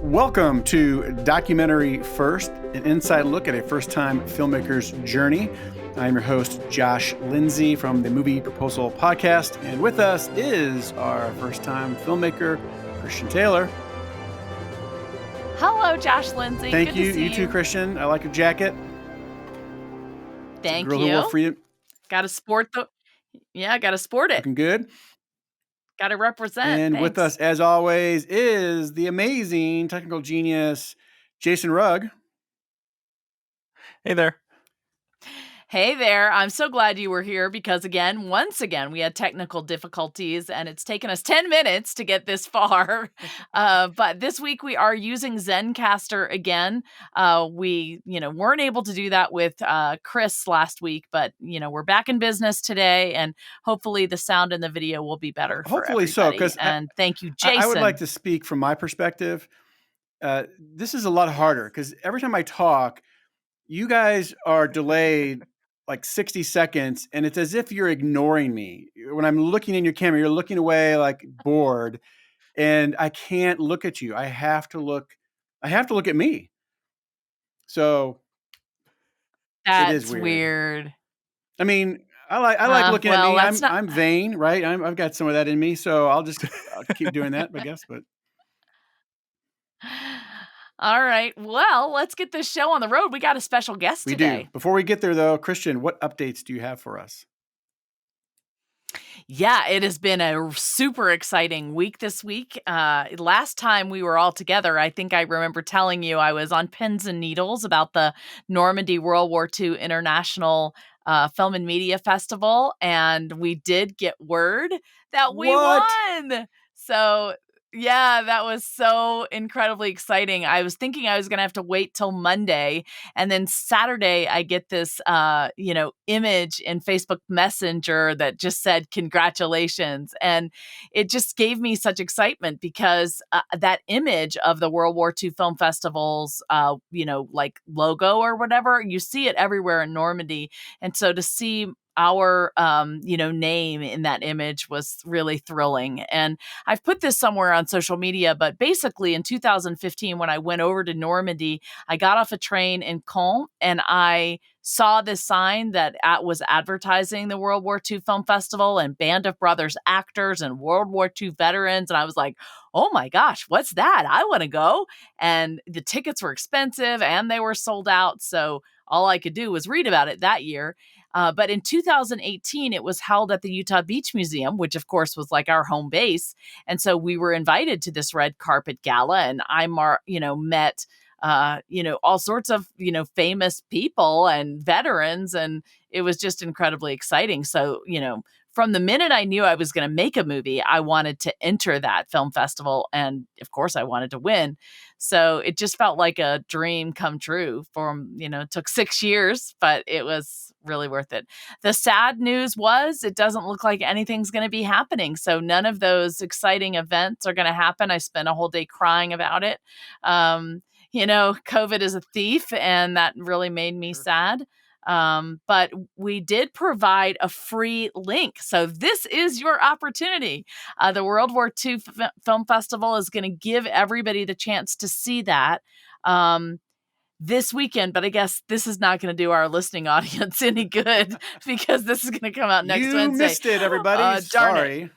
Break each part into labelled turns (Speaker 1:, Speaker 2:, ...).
Speaker 1: Welcome to Documentary First, an inside look at a first-time filmmaker's journey. I'm your host, Josh Lindsay from the Movie Proposal Podcast, and with us is our first-time filmmaker, Christian Taylor.
Speaker 2: Hello, Josh Lindsay.
Speaker 1: Thank
Speaker 2: Good
Speaker 1: you.
Speaker 2: to see
Speaker 1: You too, Christian. I like your jacket.
Speaker 2: Thank
Speaker 1: Girl Who
Speaker 2: you.
Speaker 1: Wore Freedom.
Speaker 2: Got to sport gotta sport it.
Speaker 1: Looking good.
Speaker 2: Got to represent.
Speaker 1: And
Speaker 2: Thanks.
Speaker 1: with us, as always, is the amazing technical genius, Jason Rugg.
Speaker 3: Hey there.
Speaker 2: Hey there. I'm so glad you were here because, once again, we had technical difficulties and it's taken us 10 minutes to get this far. But this week we are using Zencastr again. We, weren't able to do that with Chris last week, but, we're back in business today and hopefully the sound and the video will be better for
Speaker 1: Hopefully
Speaker 2: everybody.
Speaker 1: so,
Speaker 2: and thank you, Jason.
Speaker 1: I would like to speak from my perspective. This is a lot harder because every time I talk, you guys are delayed like 60 seconds, and it's as if you're ignoring me. When I'm looking in your camera, you're looking away like bored, and I can't look at you. I have to look at me. So
Speaker 2: That's
Speaker 1: it is
Speaker 2: weird.
Speaker 1: I mean, I like looking at me.
Speaker 2: Not...
Speaker 1: I'm vain, right? I've got some of that in me, so I'll keep doing that, I guess. But
Speaker 2: all right. Well, let's get this show on the road. We got a special guest today.
Speaker 1: We do. Before we get there, though, Christian, what updates do you have for us?
Speaker 2: Yeah, it has been a super exciting week this week. Last time we were all together, I think I remember telling you I was on pins and needles about the Normandy World War II International Film and Media Festival, and we did get word that we won. So yeah, that was so incredibly exciting. I was thinking I was going to have to wait till Monday. And then Saturday, I get this, image in Facebook Messenger that just said, congratulations. And it just gave me such excitement because that image of the World War II Film Festival's, like logo or whatever, you see it everywhere in Normandy. And so to see our, name in that image was really thrilling. And I've put this somewhere on social media, but basically in 2015, when I went over to Normandy, I got off a train in Caen and I saw this sign that was advertising the World War II Film Festival and Band of Brothers actors and World War II veterans. And I was like, oh my gosh, what's that? I want to go. And the tickets were expensive and they were sold out. So all I could do was read about it that year. But in 2018, it was held at the Utah Beach Museum, which of course was like our home base. And so we were invited to this red carpet gala and I met all sorts of, famous people and veterans. And it was just incredibly exciting. So, from the minute I knew I was going to make a movie, I wanted to enter that film festival. And of course I wanted to win. So it just felt like a dream come true it took 6 years, but it was really worth it. The sad news was it doesn't look like anything's going to be happening. So none of those exciting events are going to happen. I spent a whole day crying about it. COVID is a thief and that really made me sad. But we did provide a free link. So this is your opportunity. The World War II Film Festival is going to give everybody the chance to see that this weekend. But I guess this is not going to do our listening audience any good because this is going to come out next Wednesday.
Speaker 1: You missed it, everybody. Sorry.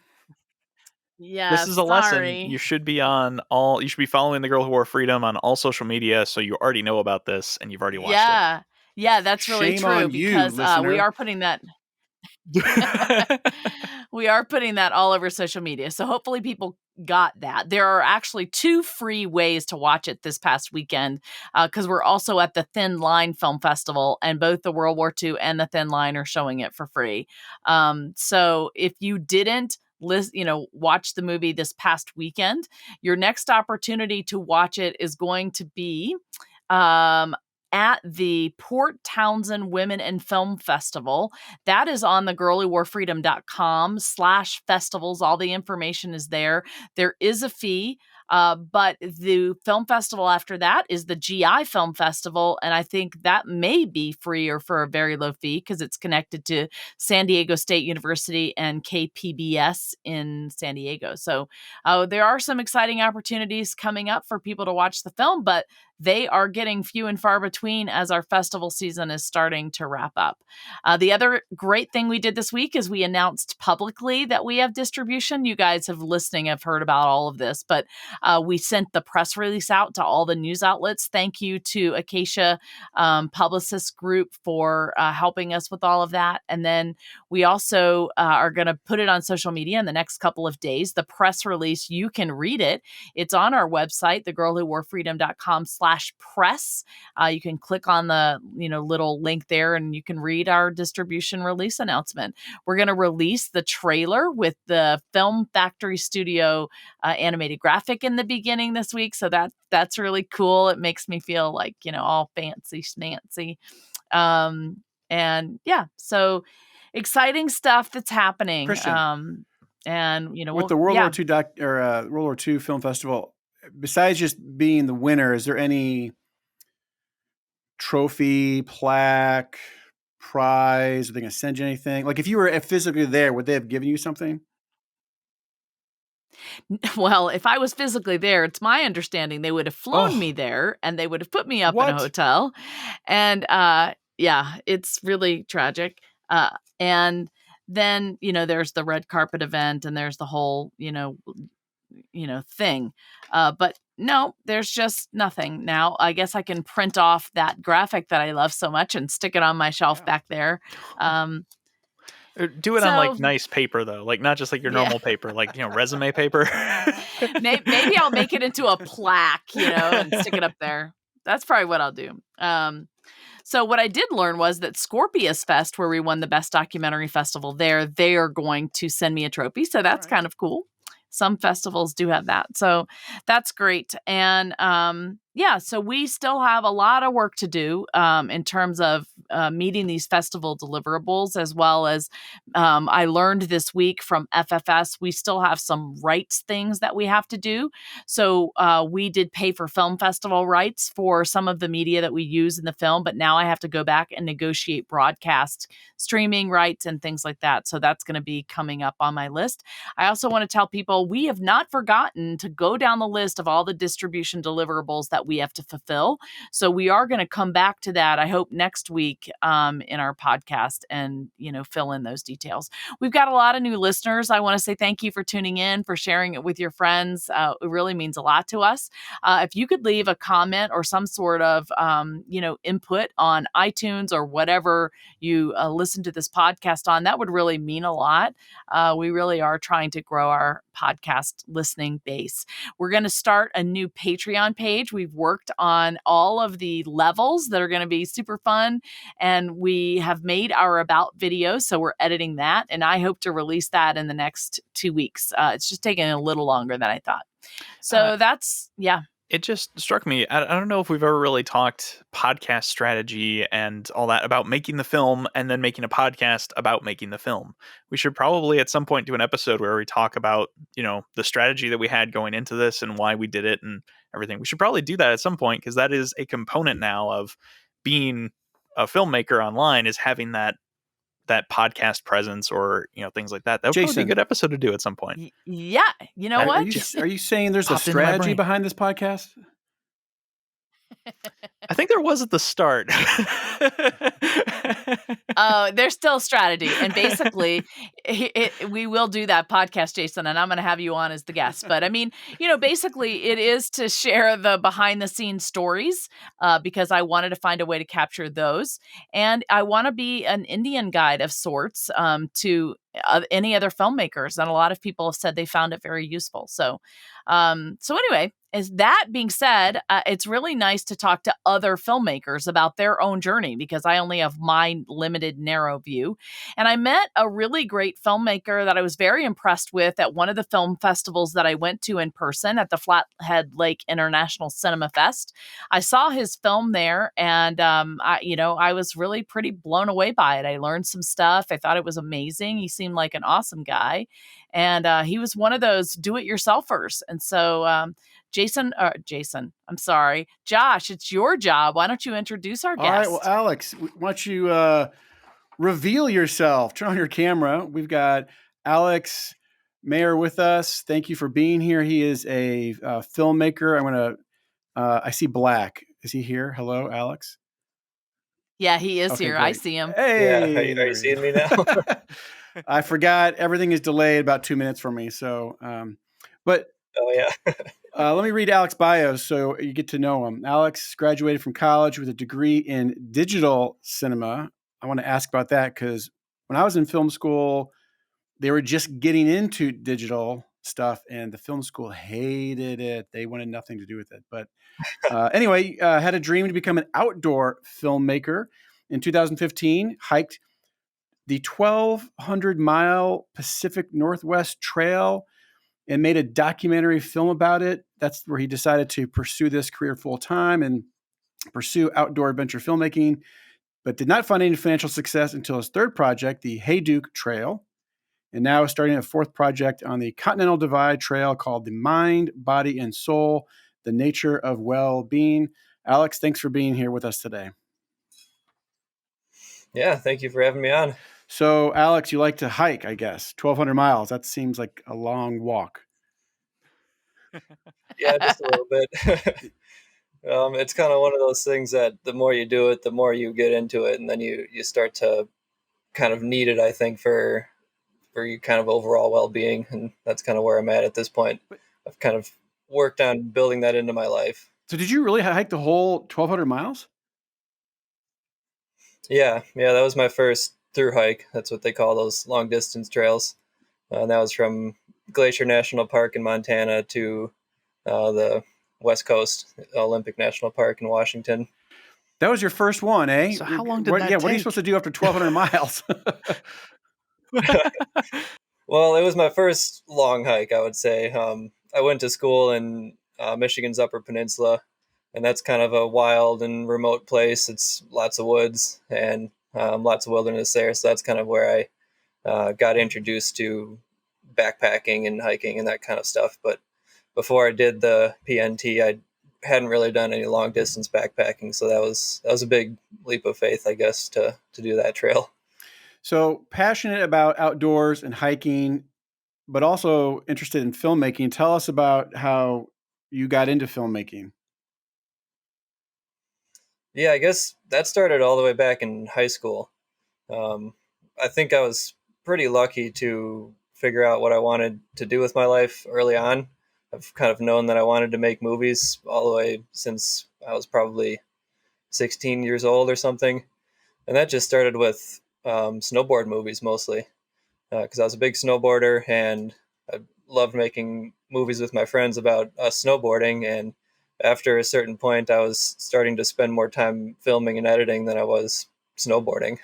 Speaker 2: Yeah,
Speaker 3: this is a lesson. You should be you should be following The Girl Who Wore Freedom on all social media. So you already know about this and you've already watched it.
Speaker 2: Yeah, that's really true because we are putting that we are putting that all over social media. So hopefully people got that. There are actually 2 free ways to watch it this past weekend because we're also at the Thin Line Film Festival and both the World War II and the Thin Line are showing it for free. So if you didn't watch the movie this past weekend, your next opportunity to watch it is going to be at the Port Townsend Women in Film Festival. That is on the girlwhoworefreedom.com/festivals. All the information is there. There is a fee. But the film festival after that is the GI Film Festival, and I think that may be free or for a very low fee because it's connected to San Diego State University and KPBS in San Diego. So there are some exciting opportunities coming up for people to watch the film, but they are getting few and far between as our festival season is starting to wrap up. The other great thing we did this week is we announced publicly that we have distribution. You guys have heard about all of this, but we sent the press release out to all the news outlets. Thank you to Acacia Publicist Group for helping us with all of that. And then we also are going to put it on social media in the next couple of days. The press release, you can read it. It's on our website, thegirlwhoworefreedom.com/press. You can click on the little link there and you can read our distribution release announcement. We're going to release the trailer with the Film Factory Studio animated graphic in the beginning this week. So that's really cool. It makes me feel like, all fancy schmancy. And yeah, so exciting stuff that's happening.
Speaker 1: Christian,
Speaker 2: and
Speaker 1: with the World War II World War II Film Festival, besides just being the winner, is there any trophy, plaque, prize? Are they going to send you anything? Like if you were physically there, would they have given you something?
Speaker 2: Well, if I was physically there, it's my understanding they would have flown me there and they would have put me up in a hotel. And yeah, it's really tragic. And then, there's the red carpet event and there's the whole, thing. But no, there's just nothing. Now, I guess I can print off that graphic that I love so much and stick it on my shelf back there.
Speaker 3: Do it on like nice paper though, like not just like your normal paper, like resume paper.
Speaker 2: Maybe I'll make it into a plaque, and stick it up there. That's probably what I'll do. So what I did learn was that Scorpius Fest, where we won the Best Documentary Festival there, they are going to send me a trophy. So that's kind of cool. Some festivals do have that. So that's great. And so we still have a lot of work to do in terms of meeting these festival deliverables, as well as I learned this week from FFS, we still have some rights things that we have to do. So we did pay for film festival rights for some of the media that we use in the film, but now I have to go back and negotiate broadcast streaming rights and things like that. So that's going to be coming up on my list. I also want to tell people we have not forgotten to go down the list of all the distribution deliverables that we have to fulfill. So we are going to come back to that, I hope, next week in our podcast and, fill in those details. We've got a lot of new listeners. I want to say thank you for tuning in, for sharing it with your friends. It really means a lot to us. If you could leave a comment or some sort of, input on iTunes or whatever you listen to this podcast on, that would really mean a lot. We really are trying to grow our podcast listening base. We're going to start a new Patreon page. We've worked on all of the levels that are going to be super fun, and we have made our about video, so we're editing that, and I hope to release that in the next 2 weeks. It's just taking a little longer than I thought. So
Speaker 3: It just struck me. I don't know if we've ever really talked podcast strategy and all that about making the film and then making a podcast about making the film. We should probably at some point do an episode where we talk about, the strategy that we had going into this and why we did it and everything. We should probably do that at some point because that is a component now of being a filmmaker online, is having that podcast presence or, things like that. That would probably be a good episode to do at some point.
Speaker 2: Yeah. You know what?
Speaker 1: Are you saying there's a strategy behind this podcast?
Speaker 3: I think there was at the start.
Speaker 2: There's still strategy. And basically, we will do that podcast, Jason, and I'm going to have you on as the guest. But I mean, basically it is to share the behind the scenes stories because I wanted to find a way to capture those. And I want to be an Indian guide of sorts to any other filmmakers. And a lot of people have said they found it very useful. So anyway, as that being said, it's really nice to talk to other filmmakers about their own journey because I only have my limited, narrow view. And I met a really great filmmaker that I was very impressed with at one of the film festivals that I went to in person at the Flathead Lake International Cinema Fest. I saw his film there, and I was really pretty blown away by it. I learned some stuff. I thought it was amazing. He seemed like an awesome guy. And he was one of those do-it-yourselfers. And so Jason, I'm sorry. Josh, it's your job. Why don't you introduce our
Speaker 1: All right.
Speaker 2: guest?
Speaker 1: Well, Alex, why don't you reveal yourself? Turn on your camera. We've got Alex Maier with us. Thank you for being here. He is a filmmaker. I see black. Is he here? Hello, Alex.
Speaker 2: Yeah, he is
Speaker 1: Okay,
Speaker 2: here. I
Speaker 1: great.
Speaker 2: see him.
Speaker 4: Yeah, are
Speaker 1: Hey,
Speaker 4: you
Speaker 1: there he
Speaker 4: seeing me now?
Speaker 1: is. I forgot everything is delayed about 2 minutes for me. So, but
Speaker 4: Oh yeah.
Speaker 1: let me read Alex's bio so you get to know him. Alex graduated from college with a degree in digital cinema. I want to ask about that because when I was in film school, they were just getting into digital stuff, and the film school hated it. They wanted nothing to do with it. But anyway, had a dream to become an outdoor filmmaker. In 2015, hiked the 1,200-mile Pacific Northwest Trail and made a documentary film about it. That's where he decided to pursue this career full time and pursue outdoor adventure filmmaking, but did not find any financial success until his third project, the Hayduke Trail. And now is starting a fourth project on the Continental Divide Trail called The Mind, Body, and Soul, The Nature of Well-Being. Alex, thanks for being here with us today.
Speaker 4: Yeah, thank you for having me on.
Speaker 1: So, Alex, you like to hike, I guess. 1,200 miles. That seems like a long walk.
Speaker 4: Yeah, just a little bit. It's kind of one of those things that the more you do it, the more you get into it, and then you start to kind of need it, I think, for your kind of overall well-being, and that's kind of where I'm at this point. I've kind of worked on building that into my life.
Speaker 1: So did you really hike the whole 1,200 miles?
Speaker 4: Yeah, that was my first through hike. That's what they call those long distance trails. And that was from Glacier National Park in Montana to the West Coast, Olympic National Park in Washington.
Speaker 1: That was your first one, eh?
Speaker 3: So how long did that
Speaker 1: What are you
Speaker 3: take?
Speaker 1: supposed to do after 1,200 miles?
Speaker 4: Well, it was my first long hike, I would say. I went to school in Michigan's Upper Peninsula, and that's kind of a wild and remote place. It's lots of woods and lots of wilderness there. So that's kind of where I got introduced to backpacking and hiking and that kind of stuff. But before I did the PNT, I hadn't really done any long distance backpacking, so that was a big leap of faith, I guess, to do that trail.
Speaker 1: So passionate about outdoors and hiking, but also interested in filmmaking. Tell us about how you got into filmmaking.
Speaker 4: Yeah, I guess that started all the way back in high school. Um, I think I was pretty lucky to figure out what I wanted to do with my life early on. I've kind of known that I wanted to make movies all the way since I was probably 16 years old or something. And that just started with snowboard movies mostly, because I was a big snowboarder and I loved making movies with my friends about us snowboarding. And after a certain point, I was starting to spend more time filming and editing than I was snowboarding.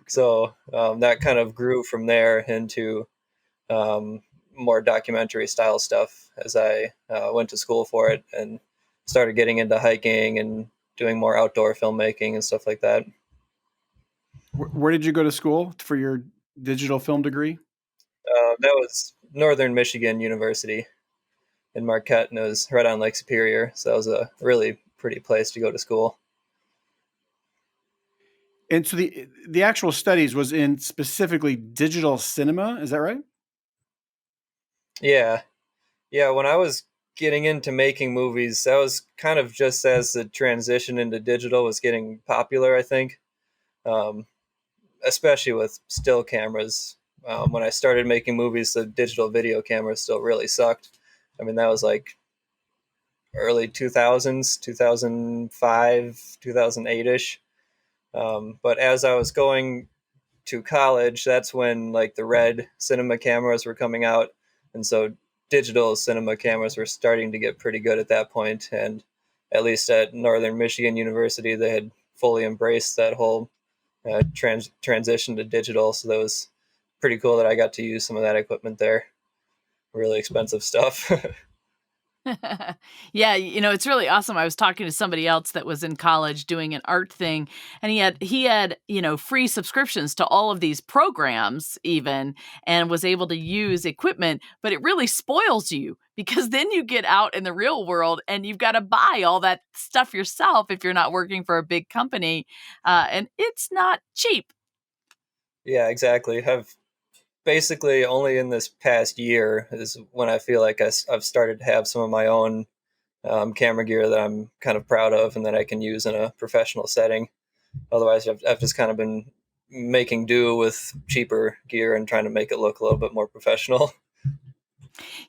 Speaker 4: So that kind of grew from there into more documentary style stuff as I went to school for it and started getting into hiking and doing more outdoor filmmaking and stuff like that.
Speaker 1: Where did you go to school for your digital film degree?
Speaker 4: That was Northern Michigan University in Marquette, and it was right on Lake Superior. So that was a really pretty place to go to school.
Speaker 1: And so the actual studies was in specifically digital cinema. Is that right?
Speaker 4: Yeah. When I was getting into making movies, that was kind of just as the transition into digital was getting popular, I think. Um, Especially with still cameras. When I started making movies, the digital video cameras still really sucked. I mean, that was like early 2000s, 2005, 2008-ish. But as I was going to college, that's when like the red cinema cameras were coming out. And so digital cinema cameras were starting to get pretty good at that point. And at least at Northern Michigan University, they had fully embraced that whole transition to digital. So that was pretty cool that I got to use some of that equipment there. Really expensive stuff.
Speaker 2: Yeah, it's really awesome. I was talking to somebody else that was in college doing an art thing, and he had, free subscriptions to all of these programs even, and was able to use equipment, but it really spoils you because then you get out in the real world and you've got to buy all that stuff yourself if you're not working for a big company, and it's not cheap.
Speaker 4: Yeah, exactly. I've basically only in this past year is when I feel like I've started to have some of my own camera gear that I'm kind of proud of and that I can use in a professional setting. Otherwise, I've just kind of been making do with cheaper gear and trying to make it look a little bit more professional.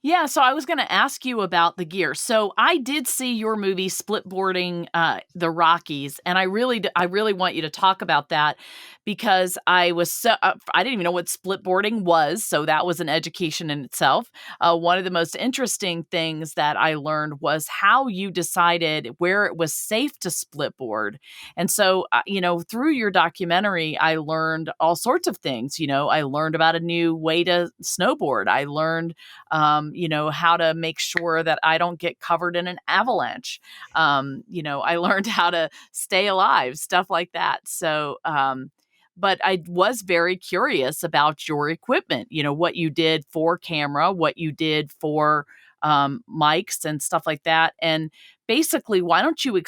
Speaker 2: Yeah, so I was going to ask you about the gear. So I did see your movie Splitboarding the Rockies, and I really want you to talk about that because I didn't even know what splitboarding was, so that was an education in itself. One of the most interesting things that I learned was how you decided where it was safe to splitboard. And so, through your documentary, I learned all sorts of things. I learned about a new way to snowboard. I learned how to make sure that I don't get covered in an avalanche. I learned how to stay alive, stuff like that. So, but I was very curious about your equipment, what you did for camera, what you did for mics and stuff like that. And basically, why don't you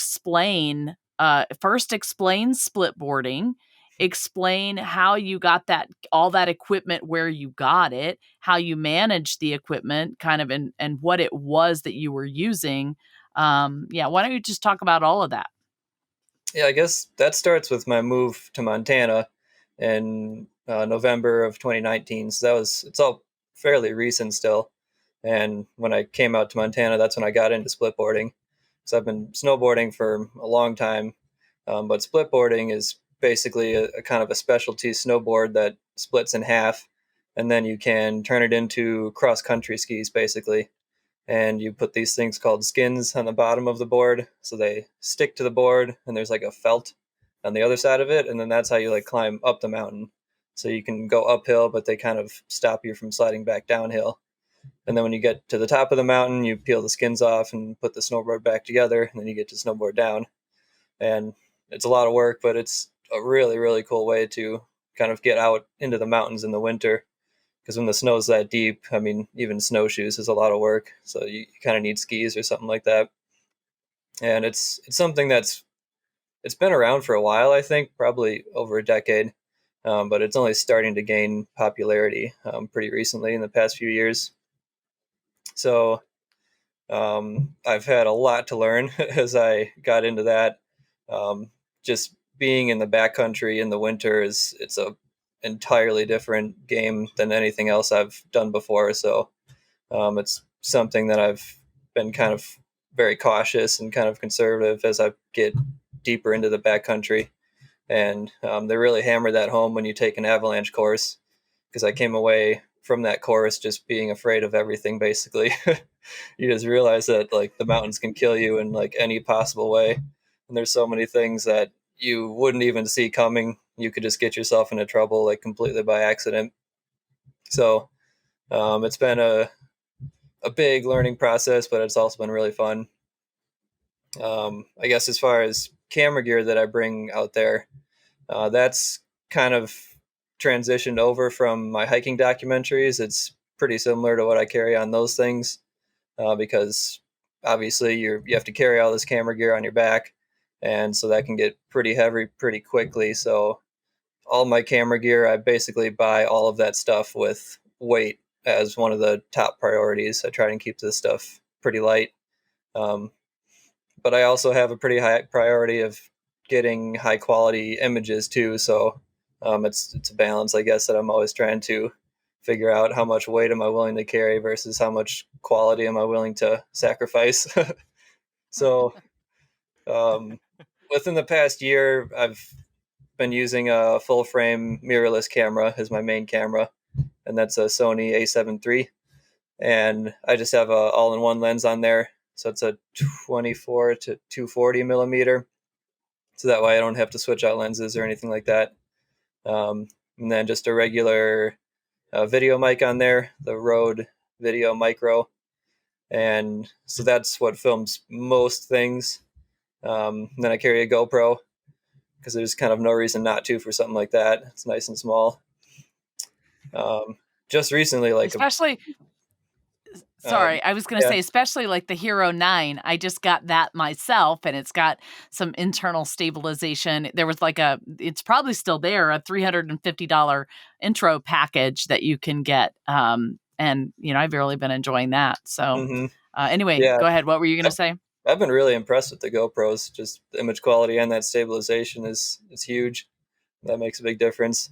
Speaker 2: first explain splitboarding, explain how you got all that equipment where you got it, how you managed the equipment kind of and what it was that you were using. Yeah, why don't you just talk about all of that?
Speaker 4: Yeah, I guess that starts with my move to Montana in November of 2019. So it's all fairly recent still. And when I came out to Montana, that's when I got into splitboarding. So I've been snowboarding for a long time, but splitboarding is basically a kind of a specialty snowboard that splits in half, and then you can turn it into cross country skis basically. And you put these things called skins on the bottom of the board, so they stick to the board, and there's like a felt on the other side of it, and then that's how you like climb up the mountain. So you can go uphill, but they kind of stop you from sliding back downhill. And then when you get to the top of the mountain, you peel the skins off and put the snowboard back together, and then you get to snowboard down. And it's a lot of work, but it's a really, really cool way to kind of get out into the mountains in the winter. Because when the snow's that deep, I mean, even snowshoes is a lot of work. So you kind of need skis or something like that. And it's something it's been around for a while, I think, probably over a decade. But it's only starting to gain popularity pretty recently in the past few years. So I've had a lot to learn as I got into that. Just being in the backcountry in the winter it's a entirely different game than anything else I've done before. So it's something that I've been kind of very cautious and kind of conservative as I get deeper into the backcountry. And they really hammer that home when you take an avalanche course, because I came away from that course just being afraid of everything basically. You just realize that like the mountains can kill you in like any possible way, and there's so many things that you wouldn't even see coming. You could just get yourself into trouble like completely by accident. So it's been a big learning process, but it's also been really fun. I guess as far as camera gear that I bring out there, that's kind of transitioned over from my hiking documentaries. It's pretty similar to what I carry on those things, because obviously you have to carry all this camera gear on your back, and so that can get pretty heavy pretty quickly. So all my camera gear, I basically buy all of that stuff with weight as one of the top priorities. I try and keep this stuff pretty light. Um, but I also have a pretty high priority of getting high quality images too. So it's a balance, I guess, that I'm always trying to figure out how much weight am I willing to carry versus how much quality am I willing to sacrifice. So um, within the past year, I've been using a full frame mirrorless camera as my main camera, and that's a Sony A7 III. And I just have a all-in-one lens on there, so it's a 24 to 240 millimeter. So that way I don't have to switch out lenses or anything like that. And then just a regular video mic on there, the Rode Video Micro. And so that's what films most things. Then I carry a GoPro because there's kind of no reason not to for something like that. It's nice and small. Just recently, like
Speaker 2: Especially, sorry, I was going to
Speaker 4: yeah.
Speaker 2: say, especially like the Hero 9. I just got that myself, and it's got some internal stabilization. There was like it's probably still there, a $350 intro package that you can get. And, I've really been enjoying that. So
Speaker 4: hmm
Speaker 2: anyway,
Speaker 4: Yeah,
Speaker 2: go ahead. What were you going to say?
Speaker 4: I've been really impressed with the GoPros. Just the image quality and that stabilization is huge. That makes a big difference.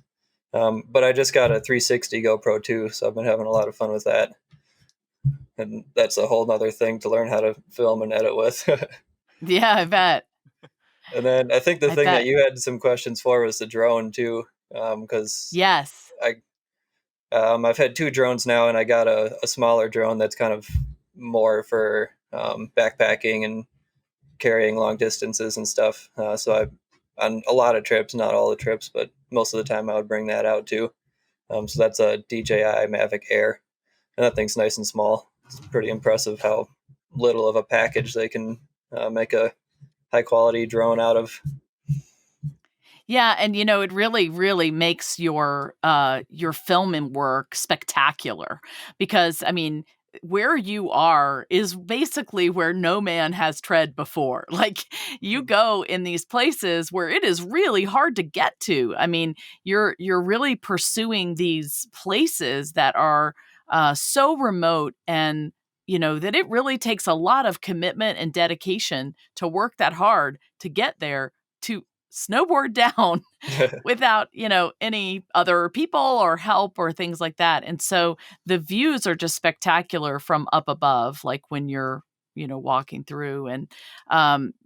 Speaker 4: But I just got a 360 GoPro too, so I've been having a lot of fun with that. And that's a whole nother thing to learn how to film and edit with.
Speaker 2: Yeah, I bet.
Speaker 4: And then I think the
Speaker 2: I
Speaker 4: thing that
Speaker 2: bet.
Speaker 4: you had some questions for was the drone too, because
Speaker 2: Yes.
Speaker 4: I've had 2 drones now, and I got a smaller drone that's kind of more for backpacking and carrying long distances and stuff. So on a lot of trips, not all the trips, but most of the time I would bring that out too. So that's a DJI Mavic Air, and that thing's nice and small. It's pretty impressive how little of a package they can make a high quality drone out of.
Speaker 2: Yeah, and it really, really makes your filming work spectacular because I mean, where you are is basically where no man has tread before. Like you go in these places where it is really hard to get to. I mean, you're really pursuing these places that are so remote and that it really takes a lot of commitment and dedication to work that hard to get there to snowboard down without, any other people or help or things like that. And so the views are just spectacular from up above, like when you're, walking through. And,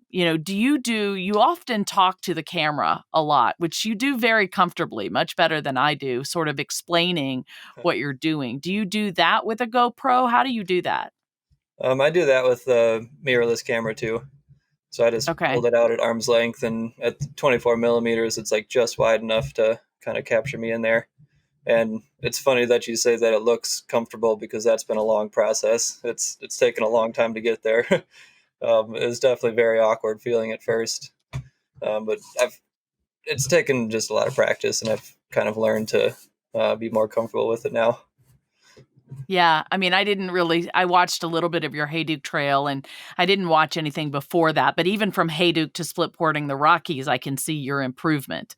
Speaker 2: you often talk to the camera a lot, which you do very comfortably, much better than I do, sort of explaining what you're doing. Do you do that with a GoPro? How do you do that?
Speaker 4: I do that with the mirrorless camera too. So I just
Speaker 2: Okay.
Speaker 4: hold it out at arm's length, and at 24 millimeters, it's like just wide enough to kind of capture me in there. And it's funny that you say that it looks comfortable because that's been a long process. It's taken a long time to get there. It was definitely very awkward feeling at first, but it's taken just a lot of practice, and I've kind of learned to be more comfortable with it now.
Speaker 2: Yeah, I mean, I watched a little bit of your Hayduke Trail, and I didn't watch anything before that, but even from Hayduke to Splitboarding the Rockies, I can see your improvement.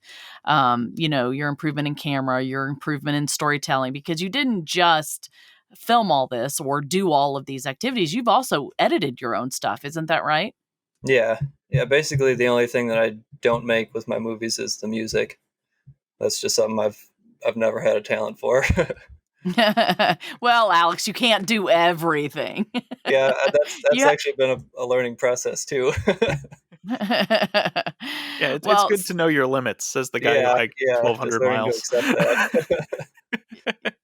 Speaker 2: Your improvement in camera, your improvement in storytelling, because you didn't just film all this or do all of these activities. You've also edited your own stuff. Isn't that right?
Speaker 4: Yeah, yeah. Basically, the only thing that I don't make with my movies is the music. That's just something I've never had a talent for.
Speaker 2: Well, Alex, you can't do everything.
Speaker 4: Yeah, that's
Speaker 2: You
Speaker 4: actually been a learning process too.
Speaker 3: Yeah, it's
Speaker 2: Well,
Speaker 3: good to know your limits, says the guy who
Speaker 4: Yeah,
Speaker 3: hiked
Speaker 4: yeah, just
Speaker 3: 1,200
Speaker 4: learning to
Speaker 3: miles.
Speaker 4: accept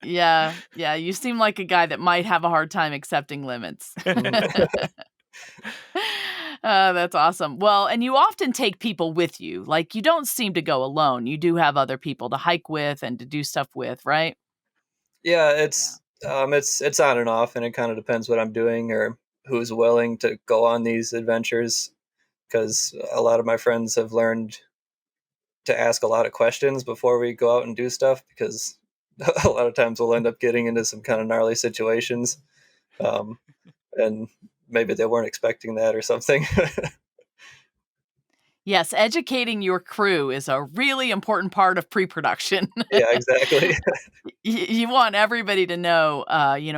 Speaker 4: that.
Speaker 2: yeah, you seem like a guy that might have a hard time accepting limits.
Speaker 4: Mhm.
Speaker 2: That's awesome. Well, and you often take people with you. Like you don't seem to go alone. You do have other people to hike with and to do stuff with, right?
Speaker 4: Yeah,
Speaker 2: Yeah.
Speaker 4: it's on and off, and it kind of depends what I'm doing or who's willing to go on these adventures. Because a lot of my friends have learned to ask a lot of questions before we go out and do stuff. Because a lot of times we'll end up getting into some kind of gnarly situations, um, and maybe they weren't expecting that or something.
Speaker 2: Yes, educating your crew is a really important part of pre-production.
Speaker 4: Yeah, exactly.
Speaker 2: You want everybody to know,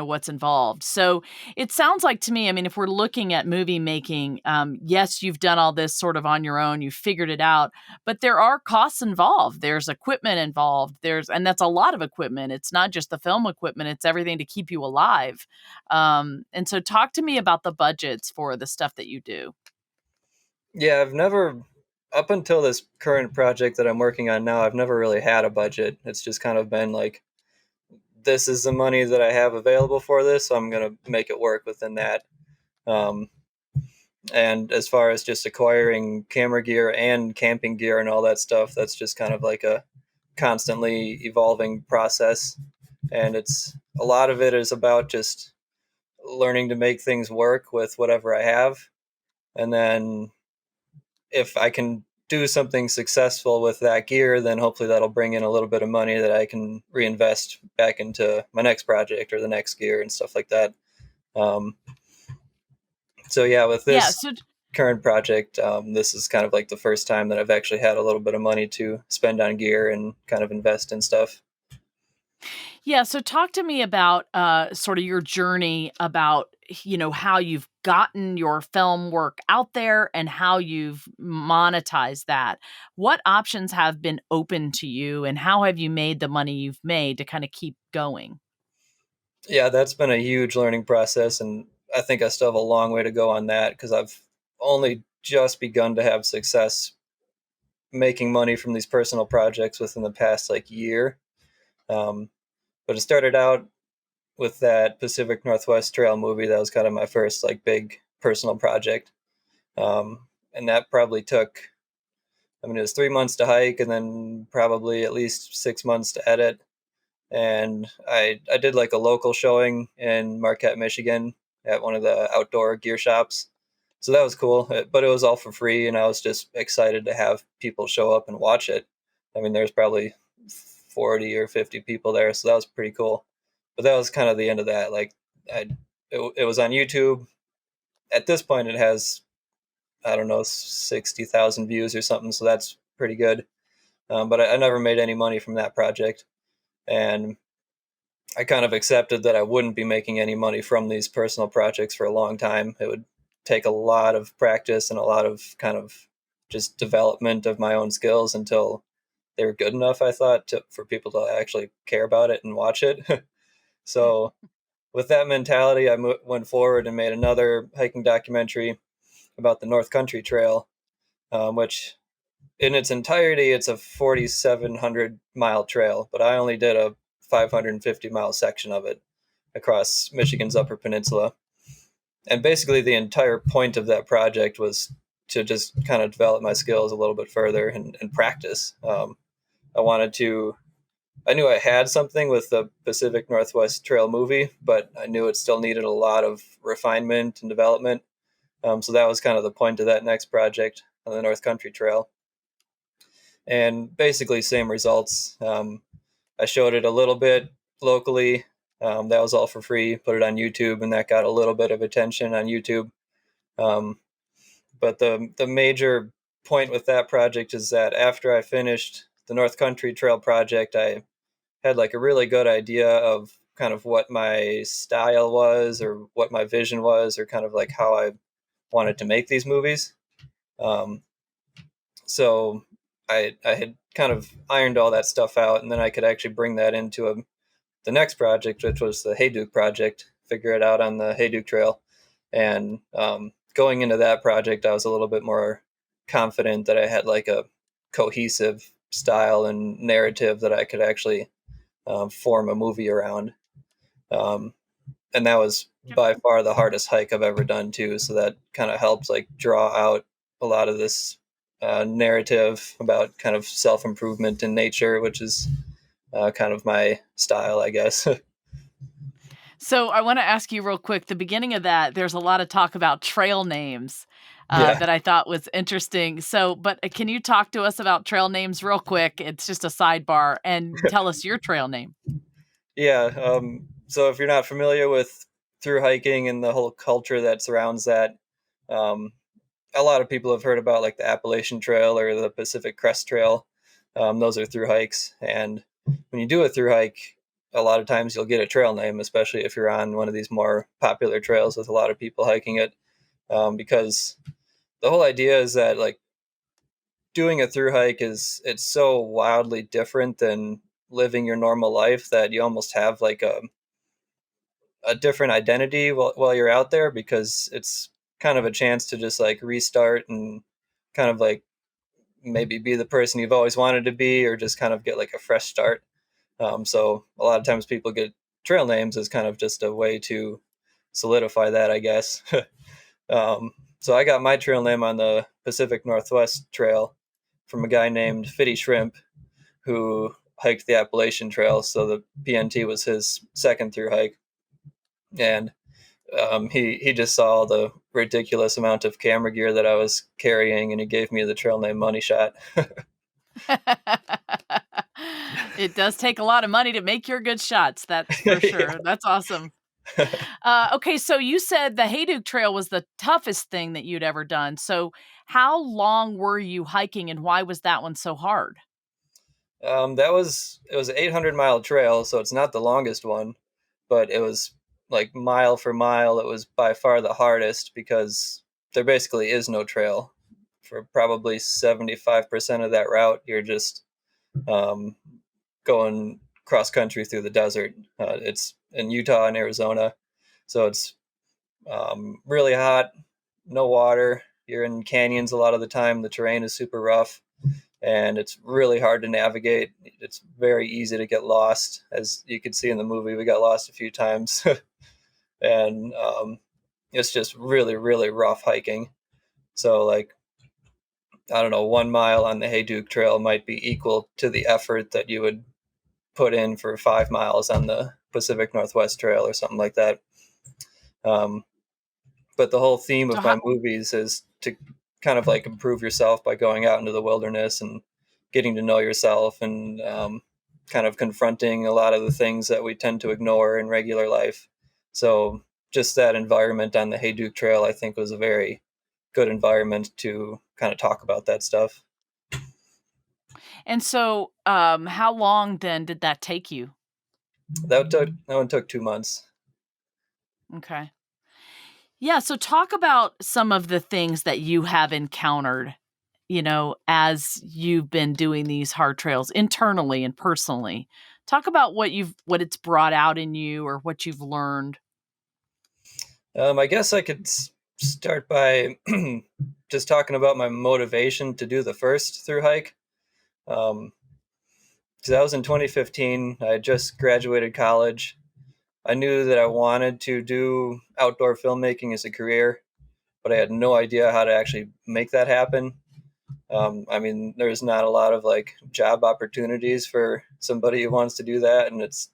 Speaker 2: what's involved. So it sounds like to me, I mean, if we're looking at movie making, yes, you've done all this sort of on your own, you've figured it out, but there are costs involved. There's equipment involved. And that's a lot of equipment. It's not just the film equipment, it's everything to keep you alive. And so talk to me about the budgets for the stuff that you do.
Speaker 4: Yeah, I've never, up until this current project that I'm working on now, I've never really had a budget. It's just kind of been like, this is the money that I have available for this, so I'm going to make it work within that. Um, and as far as just acquiring camera gear and camping gear and all that stuff, that's just kind of like a constantly evolving process. And a lot of it is about just learning to make things work with whatever I have. And then if I can do something successful with that gear, then hopefully that'll bring in a little bit of money that I can reinvest back into my next project or the next gear and stuff like that. Um, so yeah, with
Speaker 2: Yeah.
Speaker 4: this current project, this is kind of like the first time that I've actually had a little bit of money to spend on gear and kind of invest in stuff.
Speaker 2: Yeah, so talk to me about sort of your journey about how you've gotten your film work out there and how you've monetized that. What options have been open to you and how have you made the money you've made to kind of keep going?
Speaker 4: Yeah, that's been a huge learning process, and I think I still have a long way to go on that because I've only just begun to have success making money from these personal projects within the past like year. Um, but it started out with that Pacific Northwest Trail movie. That was kind of my first like big personal project, and that probably took. I mean, it was 3 months to hike, and then probably at least 6 months to edit. And I did like a local showing in Marquette, Michigan, at one of the outdoor gear shops. So that was cool, but it was all for free, and I was just excited to have people show up and watch it. I mean, there's probably 40 or 50 people there, so that was pretty cool. But that was kind of the end of that. Like, it was on YouTube. At this point, it has, I don't know, 60,000 views or something, so that's pretty good. But I never made any money from that project, and I kind of accepted that I wouldn't be making any money from these personal projects for a long time. It would take a lot of practice and a lot of kind of just development of my own skills until they were good enough, I thought, for people to actually care about it and watch it. So, with that mentality, I went forward and made another hiking documentary about the North Country Trail, which in its entirety, it's a 4,700-mile trail, but I only did a 550-mile section of it across Michigan's Upper Peninsula. And basically, the entire point of that project was to just kind of develop my skills a little bit further and practice. I wanted to, I knew I had something with the Pacific Northwest Trail movie, but I knew it still needed a lot of refinement and development. So that was kind of the point of that next project on the North Country Trail. And basically, same results. I showed it a little bit locally. That was all for free. Put it on YouTube, and that got a little bit of attention on YouTube. Um, but the major point with that project is that after I finished the North Country Trail project, I had like a really good idea of kind of what my style was, or what my vision was, or kind of like how I wanted to make these movies. Um, so I had kind of ironed all that stuff out, and then I could actually bring that into the next project, which was the Hayduke project, figure it out on the Hayduke Trail. And going into that project, I was a little bit more confident that I had like a cohesive style and narrative that I could actually form a movie around. Um, and that was by far the hardest hike I've ever done too. So that kind of helped like draw out a lot of this narrative about kind of self-improvement in nature, which is kind of my style, I guess.
Speaker 2: So I want to ask you real quick, the beginning of that, there's a lot of talk about trail names
Speaker 4: Yeah.
Speaker 2: that I thought was interesting. So, but can you talk to us about trail names real quick? It's just a sidebar and tell us your trail name.
Speaker 4: Yeah. So if you're not familiar with through hiking and the whole culture that surrounds that, um, a lot of people have heard about like the Appalachian Trail or the Pacific Crest Trail. Those are through hikes. And when you do a through hike, a lot of times you'll get a trail name, especially if you're on one of these more popular trails with a lot of people hiking it. Because the whole idea is that like doing a through hike it's so wildly different than living your normal life that you almost have like a different identity while you're out there, because it's kind of a chance to just like restart and kind of like maybe be the person you've always wanted to be, or just kind of get like a fresh start. So a lot of times people get trail names as kind of just a way to solidify that, I guess. So I got my trail name on the Pacific Northwest Trail from a guy named Fitty Shrimp, who hiked the Appalachian Trail. So the PNT was his second through hike. And he just saw the ridiculous amount of camera gear that I was carrying, and he gave me the trail name Money Shot.
Speaker 2: It does take a lot of money to make your good shots. That's for sure.
Speaker 4: Yeah.
Speaker 2: That's awesome. Okay, so you said the Hayduke Trail was the toughest thing that you'd ever done. So how long were you hiking, and why was that one so hard?
Speaker 4: It was an 800-mile trail, so it's not the longest one, but it was like mile for mile. It was by far the hardest because there basically is no trail. For probably 75% of that route, you're just um, going cross country through the desert. It's in Utah and Arizona, so it's really hot, no water. You're in canyons a lot of the time. The terrain is super rough, and it's really hard to navigate. It's very easy to get lost. As you can see in the movie, we got lost a few times. And it's just really, really rough hiking. So, like, I don't know, 1 mile on the Hayduke Trail might be equal to the effort that you would put in for 5 miles on the Pacific Northwest Trail or something like that. But the whole theme
Speaker 2: So
Speaker 4: of
Speaker 2: how,
Speaker 4: my movies is to kind of like improve yourself by going out into the wilderness and getting to know yourself, and kind of confronting a lot of the things that we tend to ignore in regular life. So just that environment on the Hayduke Trail, I think, was a very good environment to kind of talk about that stuff.
Speaker 2: and so how long then did that take you?
Speaker 4: That one took 2 months.
Speaker 2: Okay. Yeah, so talk about some of the things that you have encountered, as you've been doing these hard trails internally and personally. Talk about what it's brought out in you or what you've learned.
Speaker 4: I guess I could start by just talking about my motivation to do the first through hike. Um, so that was in 2015. I had just graduated college. I knew that I wanted to do outdoor filmmaking as a career, but I had no idea how to actually make that happen. I mean, there's not a lot of like job opportunities for somebody who wants to do that, and it's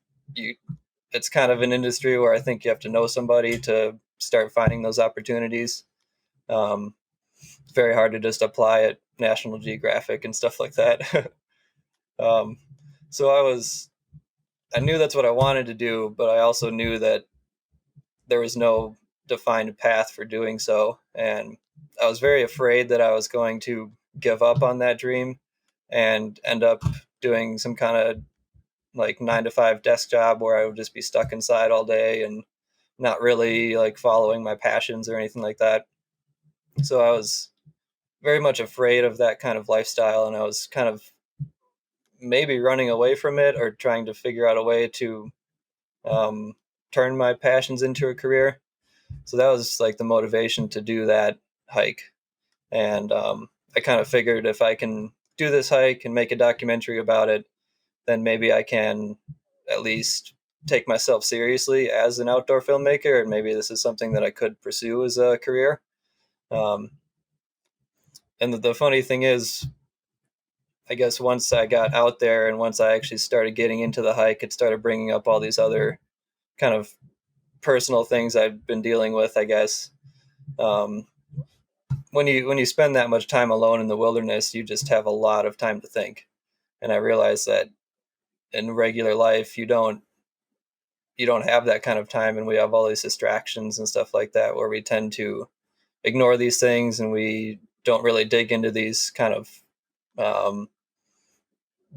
Speaker 4: kind of an industry where I think you have to know somebody to start finding those opportunities. Um, it's very hard to just apply at National Geographic and stuff like that. um, so I knew that's what I wanted to do, but I also knew that there was no defined path for doing so. And I was very afraid that I was going to give up on that dream and end up doing some kind of like 9 to 5 desk job where I would just be stuck inside all day and not really like following my passions or anything like that. So I was very much afraid of that kind of lifestyle, and I was kind of maybe running away from it or trying to figure out a way to um, turn my passions into a career. So that was like the motivation to do that hike. And I kind of figured if I can do this hike and make a documentary about it, then maybe I can at least take myself seriously as an outdoor filmmaker. And maybe this is something that I could pursue as a career. Um, and the funny thing is, I guess once I got out there and once I actually started getting into the hike, it started bringing up all these other kind of personal things I've been dealing with, I guess. Um, when you spend that much time alone in the wilderness, you just have a lot of time to think. And I realized that in regular life, you don't have that kind of time, and we have all these distractions and stuff like that where we tend to ignore these things, and we don't really dig into these kind of um,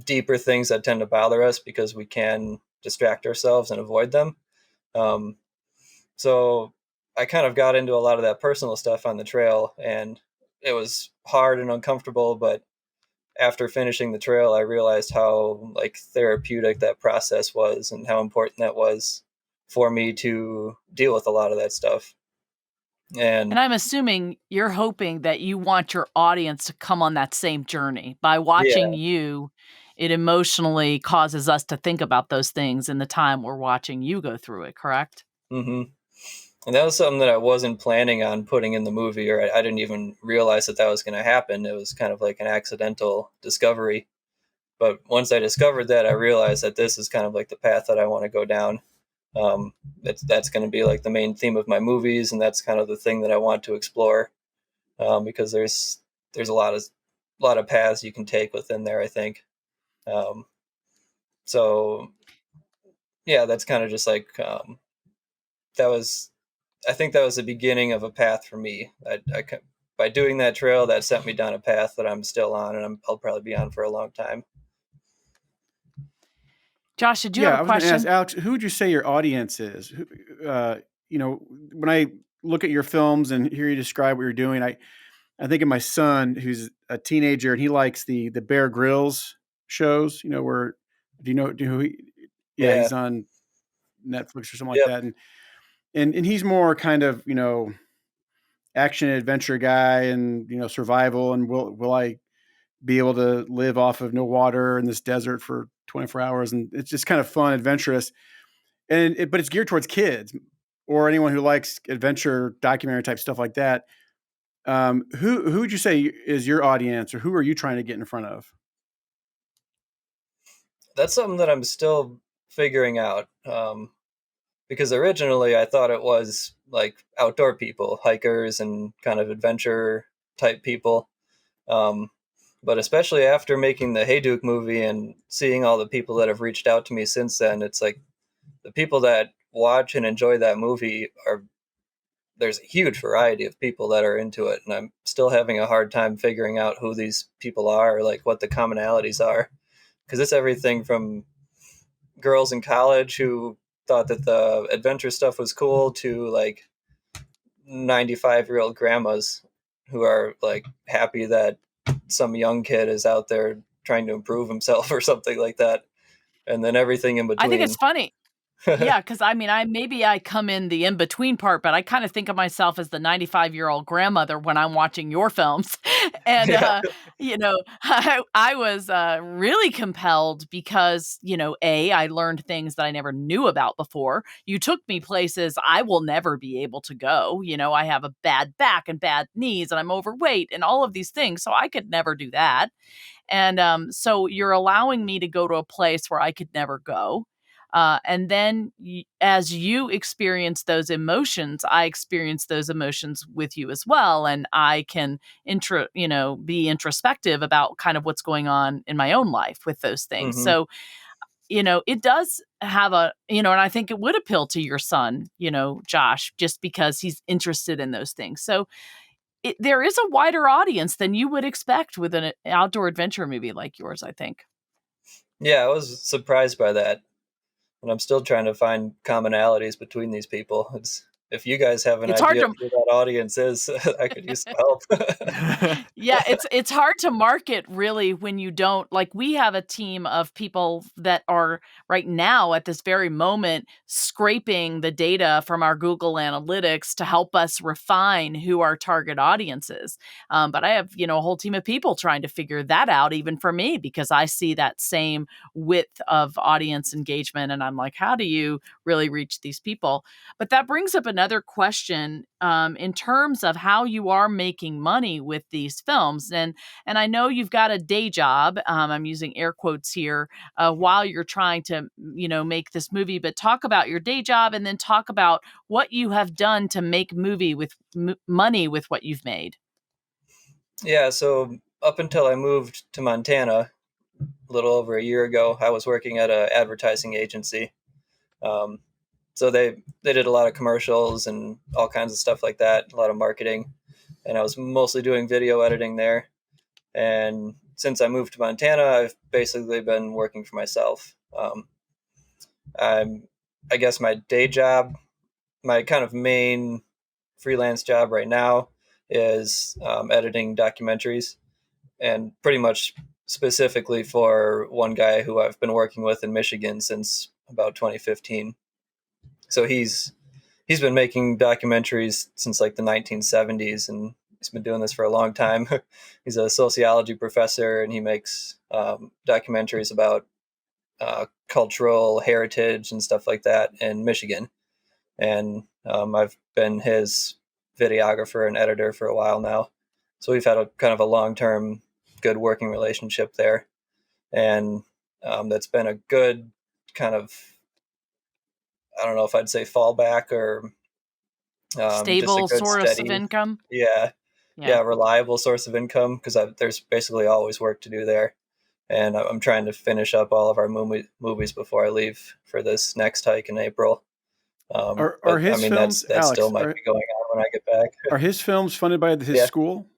Speaker 4: deeper things that tend to bother us because we can distract ourselves and avoid them. Um, so I kind of got into a lot of that personal stuff on the trail, and it was hard and uncomfortable, but after finishing the trail, I realized how like therapeutic that process was and how important that was for me to deal with a lot of that stuff.
Speaker 2: And
Speaker 4: And
Speaker 2: I'm assuming you're hoping that you want your audience to come on that same journey. By
Speaker 4: yeah,
Speaker 2: watching you, it emotionally causes us to think about those things in the time we're watching you go through it, correct?
Speaker 4: hmm and that was something that I wasn't planning on putting in the movie, or I didn't even realize that that was going to happen. It was kind of like an accidental discovery. But once I discovered that, I realized that this is kind of like the path that I want to go down. That's going to be like the main theme of my movies, and that's kind of the thing that I want to explore, because there's a lot of paths you can take within there, I think. Um, so yeah, that's kind of just like that was I think that was the beginning of a path for me. By doing that trail, that sent me down a path that I'm still on, and I'll probably be on for a long time.
Speaker 2: Josh, did you have
Speaker 1: Yeah,
Speaker 2: a
Speaker 1: I was going to ask
Speaker 2: question?
Speaker 1: Alex, who would you say your audience is? When I look at your films and hear you describe what you're doing, I think of my son who's a teenager and he likes the Bear Grylls shows. Where do you know who yeah,
Speaker 4: Yeah.
Speaker 1: he's on Netflix or something like
Speaker 4: Yep.
Speaker 1: that, and he's more kind of action adventure guy and survival and will I be able to live off of no water in this desert for 24 hours, and it's just kind of fun, adventurous, but it's geared towards kids or anyone who likes adventure documentary type stuff like that. Who would you say is your audience, or who are you trying to get in front of?
Speaker 4: That's something that I'm still figuring out. Because originally I thought it was like outdoor people, hikers and kind of adventure type people. Um, but especially after making the Hayduke movie and seeing all the people that have reached out to me since then, it's like the people that watch and enjoy that movie there's a huge variety of people that are into it. And I'm still having a hard time figuring out who these people are, or like what the commonalities are. Because it's everything from girls in college who thought that the adventure stuff was cool to like 95-year-old grandmas who are like happy that some young kid is out there trying to improve himself or something like that, and then everything in
Speaker 2: I think it's
Speaker 4: between.
Speaker 2: funny. Yeah, because I mean, I come in the in between part, but I kind of think of myself as the 95-year-old grandmother when I'm watching your films, and
Speaker 4: Yeah.
Speaker 2: I was really compelled because I learned things that I never knew about before. You took me places I will never be able to go. I have a bad back and bad knees, and I'm overweight, and all of these things, so I could never do that. And so you're allowing me to go to a place where I could never go. And then as you experience those emotions, I experience those emotions with you as well. And I can be introspective about kind of what's going on in my own life with those things.
Speaker 4: Hmm.
Speaker 2: So, it does have and I think it would appeal to your son, Josh, just because he's interested in those things. So there is a wider audience than you would expect with an outdoor adventure movie like yours, I think.
Speaker 4: Yeah, I was surprised by that, and I'm still trying to find commonalities between these people. If you guys have an
Speaker 2: It's hard
Speaker 4: idea of
Speaker 2: to
Speaker 4: who that audience is, I could use some help.
Speaker 2: Yeah, it's hard to market really when you don't we have a team of people that are right now at this very moment scraping the data from our Google Analytics to help us refine who our target audience is. But I have, a whole team of people trying to figure that out even for me because I see that same width of audience engagement and I'm like, how do you really reach these people? But that brings up another question in terms of how you are making money with these films. And I know you've got a day job. I'm using air quotes here while you're trying to make this movie. But talk about your day job and then talk about what you have done to make movie with money with what you've made.
Speaker 4: Yeah, so up until I moved to Montana a little over a year ago, I was working at an advertising agency. Um, so they did a lot of commercials and all kinds of stuff like that, a lot of marketing, and I was mostly doing video editing there. And since I moved to Montana, I've basically been working for myself. I'm, I guess my day job, my kind of main freelance job right now is editing documentaries, and pretty much specifically for one guy who I've been working with in Michigan since about 2015. So he's been making documentaries since like the 1970s, and he's been doing this for a long time. He's a sociology professor, and he makes documentaries about cultural heritage and stuff like that in Michigan. And I've been his videographer and editor for a while now. So we've had a kind of a long-term good working relationship there. And that's been a good kind of I don't know if I'd say fallback or just a
Speaker 2: Stable
Speaker 4: good
Speaker 2: source of
Speaker 4: steady,
Speaker 2: income.
Speaker 4: yeah,
Speaker 2: Yeah.
Speaker 4: reliable source of income, because there's basically always work to do there, and I'm trying to finish up all of our movies before I leave for this next hike in April.
Speaker 1: Are
Speaker 4: But I
Speaker 1: his
Speaker 4: mean,
Speaker 1: films,
Speaker 4: that still
Speaker 1: Alex?
Speaker 4: might be going on when I get back.
Speaker 1: Are his films funded by his
Speaker 4: Yeah.
Speaker 1: school?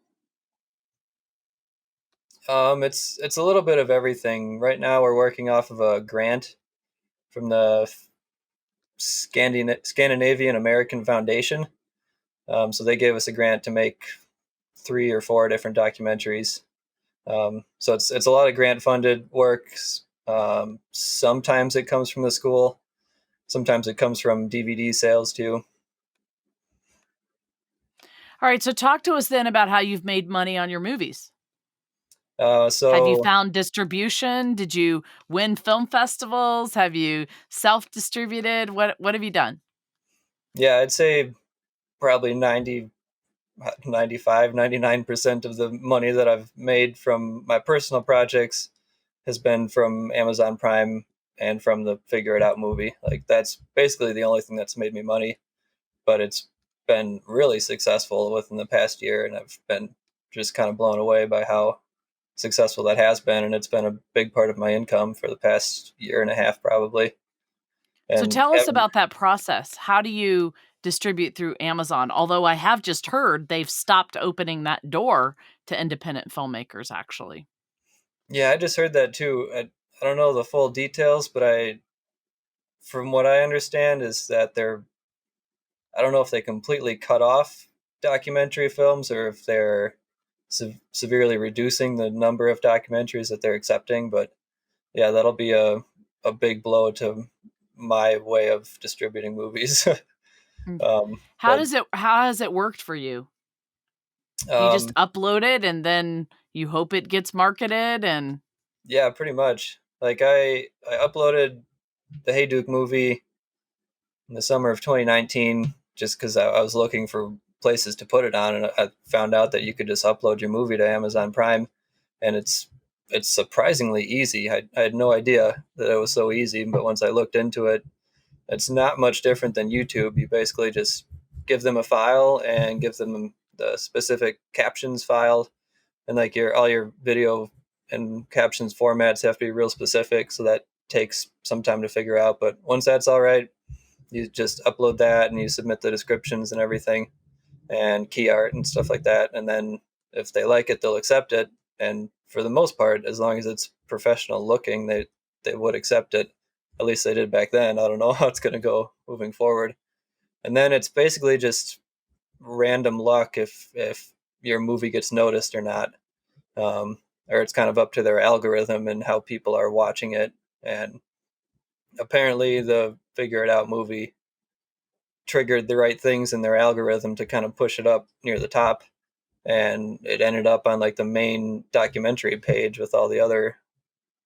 Speaker 4: It's a little bit of everything. Right now, we're working off of a grant from the Scandinavian American Foundation. So they gave us a grant to make 3 or 4 different documentaries. So it's a lot of grant funded work. Sometimes it comes from the school. Sometimes it comes from DVD sales too.
Speaker 2: All right. So talk to us then about how you've made money on your movies. Have you
Speaker 4: So
Speaker 2: found distribution? Did you win film festivals? Have you self-distributed? What have you done?
Speaker 4: yeah, I'd say probably 95, 99% of the money that I've made from my personal projects has been from Amazon Prime and from the Figure It Out movie. Like, that's basically the only thing that's made me money, but it's been really successful within the past year, and I've been just kind of blown away by how successful that has been, and it's been a big part of my income for the past year and a half probably.
Speaker 2: So
Speaker 4: And
Speaker 2: tell us
Speaker 4: having
Speaker 2: about that process. How do you distribute through Amazon? Although I have just heard they've stopped opening that door to independent filmmakers, actually.
Speaker 4: Yeah, I just heard that too. I don't know the full details, but from what I understand is that I don't know if they completely cut off documentary films or if they're severely reducing the number of documentaries that they're accepting. But yeah, that'll be a big blow to my way of distributing movies.
Speaker 2: Mm.
Speaker 4: But
Speaker 2: How has it worked for you? You just
Speaker 4: um,
Speaker 2: upload it and then you hope it gets marketed and
Speaker 4: yeah, pretty much. Like, I uploaded the Hayduke movie in the summer of 2019 just because I was looking for places to put it on, and I found out that you could just upload your movie to Amazon Prime, and it's surprisingly easy. I had no idea that it was so easy, but once I looked into it, it's not much different than YouTube. You basically just give them a file and give them the specific captions file, and like all your video and captions formats have to be real specific, so that takes some time to figure out. But once that's all right, you just upload that and you submit the descriptions and everything and key art and stuff like that, and then if they like it, they'll accept it. And for the most part, as long as it's professional looking, they would accept it. At least they did back then. I don't know how it's going to go moving forward. And then it's basically just random luck if your movie gets noticed or not. Or it's kind of up to their algorithm and how people are watching it. And apparently the Figure It Out movie triggered the right things in their algorithm to kind of push it up near the top, and it ended up on like the main documentary page with all the other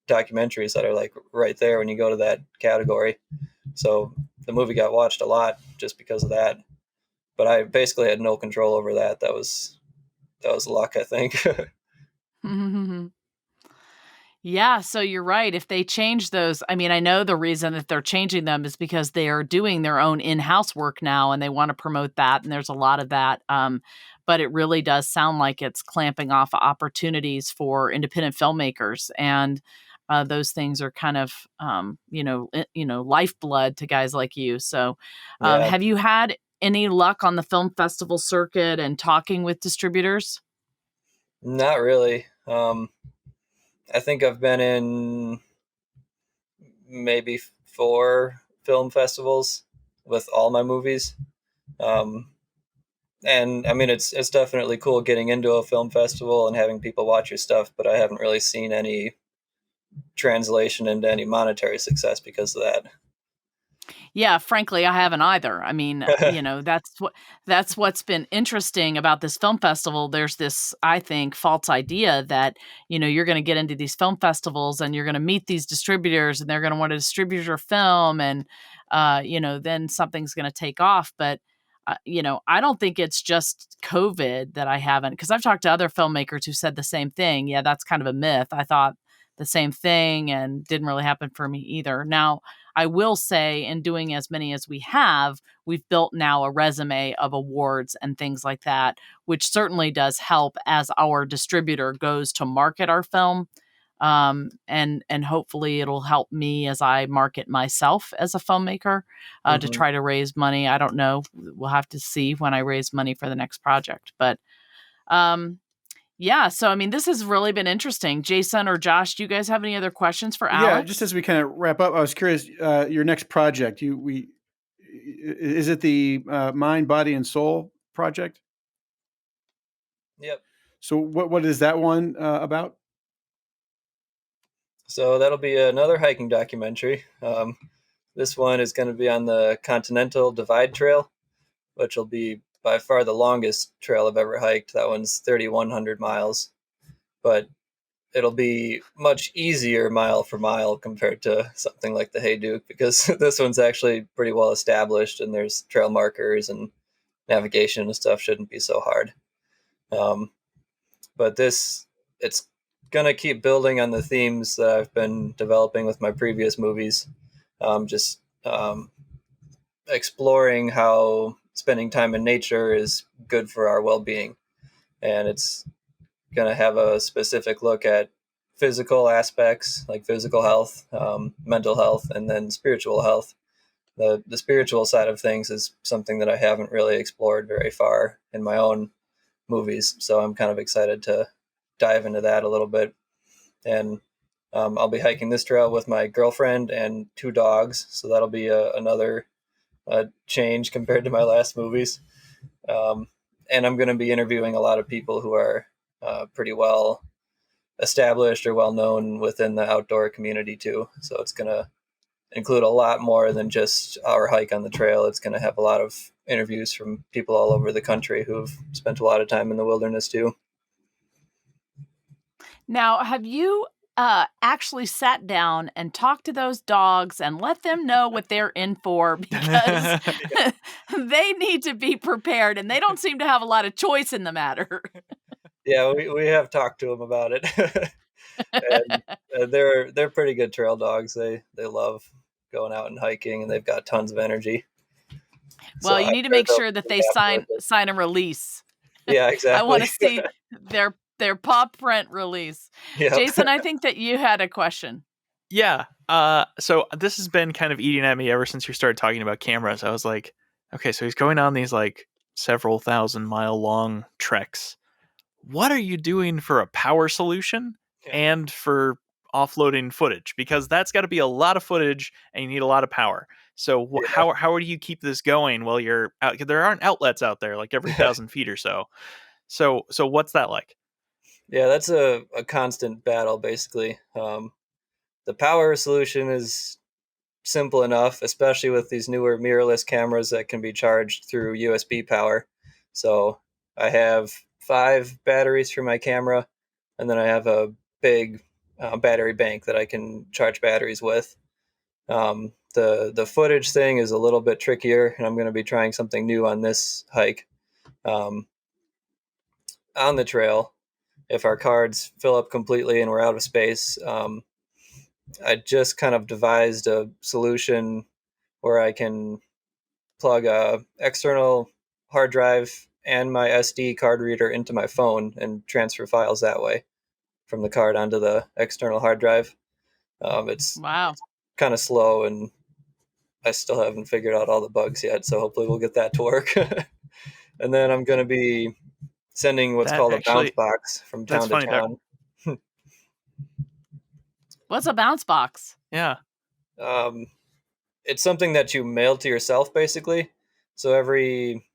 Speaker 4: documentaries that are like right there when you go to that category. So the movie got watched a lot just because of that, but I basically had no control over that. That was luck, I think.
Speaker 2: yeah, so you're right. If they change those, I mean, I know the reason that they're changing them is because they are doing their own in-house work now and they want to promote that. And there's a lot of that. But it really does sound like it's clamping off opportunities for independent filmmakers. And those things are kind of, lifeblood to guys like you. So
Speaker 4: Yeah,
Speaker 2: have you had any luck on the film festival circuit and talking with distributors?
Speaker 4: not really. I think I've been in maybe 4 film festivals with all my movies. Um, and I mean, it's definitely cool getting into a film festival and having people watch your stuff, but I haven't really seen any translation into any monetary success because of
Speaker 2: Yeah, frankly, I haven't either. I mean,
Speaker 4: that.
Speaker 2: that's what's been interesting about this film festival. There's this, I think, false idea that, you're going to get into these film festivals and you're going to meet these distributors and they're going to want to distribute your film and then something's going to take off, but I don't think it's just COVID that I haven't, because I've talked to other filmmakers who said the same thing. Yeah, that's kind of a myth. I thought the same thing and didn't really happen for me either. Now, I will say, in doing as many as we have, we've built now a resume of awards and things like that, which certainly does help as our distributor goes to market our film. And hopefully it'll help me as I market myself as a filmmaker to try to raise money. I don't know. We'll have to see when I raise money for the next project. But yeah, so I mean, this has really been interesting. Jason or Josh, do you guys have any other questions for Alex?
Speaker 1: Yeah, just as we kind of wrap up, I was curious, your next project, is it the Mind, Body, and Soul project?
Speaker 4: Yep.
Speaker 1: So what is that one about?
Speaker 4: So that'll be another hiking documentary. This one is going to be on the Continental Divide Trail, which will be by far the longest trail I've ever hiked. That one's 3,100 miles, but it'll be much easier mile for mile compared to something like the Hayduke, because this one's actually pretty well established and there's trail markers and navigation and stuff shouldn't be so hard. But it's going to keep building on the themes that I've been developing with my previous movies. Just exploring how spending time in nature is good for our well-being. And it's going to have a specific look at physical aspects like physical health, mental health, and then spiritual health. The spiritual side of things is something that I haven't really explored very far in my own movies. So I'm kind of excited to dive into that a little bit. And I'll be hiking this trail with my girlfriend and 2 dogs. So that'll be another change compared to my last movies. And I'm going to be interviewing a lot of people who are pretty well established or well known within the outdoor community too. So it's going to include a lot more than just our hike on the trail. It's going to have a lot of interviews from people all over the country who've spent a lot of time in the wilderness too.
Speaker 2: Now, have you actually sat down and talked to those dogs and let them know what they're in for? Because they need to be prepared and they don't seem to have a lot of choice in the matter.
Speaker 4: Yeah, we have talked to them about it. And they're pretty good trail dogs. They love going out and hiking, and they've got tons of energy.
Speaker 2: Well,
Speaker 4: So
Speaker 2: you need to make sure that they sign a release.
Speaker 4: Yeah, exactly.
Speaker 2: I want to see their paw print release.
Speaker 4: Yep.
Speaker 2: Jason, I think that you had a question.
Speaker 3: Yeah. So this has been kind of eating at me ever since you started talking about cameras. I was like, okay, so he's going on these like several 1,000-mile long treks. What are you doing for a power solution and for offloading footage? Because that's got to be a lot of footage and you need a lot of power. So how do you keep this going while you're out? There aren't outlets out there like every 1,000 feet or so. So what's that like?
Speaker 4: Yeah, that's a constant battle, basically. The power solution is simple enough, especially with these newer mirrorless cameras that can be charged through USB power. So I have 5 batteries for my camera, and then I have a big battery bank that I can charge batteries with. The footage thing is a little bit trickier, and I'm going to be trying something new on this hike. On the trail, if our cards fill up completely and we're out of space, I just kind of devised a solution where I can plug a external hard drive and my SD card reader into my phone and transfer files that way from the card onto the external hard drive. It's kind of slow, and I still haven't figured out all the bugs yet, so hopefully we'll get that to work. And then I'm going to be sending what's called a bounce box from town to town.
Speaker 2: What's a bounce box?
Speaker 3: Yeah.
Speaker 4: It's something that you mail to yourself, basically. So every,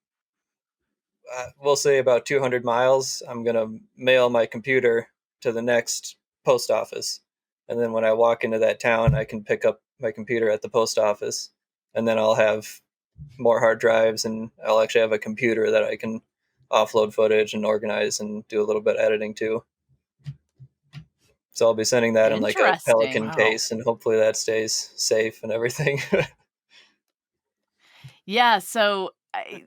Speaker 4: we'll say about 200 miles, I'm going to mail my computer to the next post office. And then when I walk into that town, I can pick up my computer at the post office. And then I'll have more hard drives, and I'll actually have a computer that I can offload footage and organize and do a little bit of editing too. So I'll be sending that in like a Pelican case, and hopefully that stays safe and everything.
Speaker 2: Yeah, so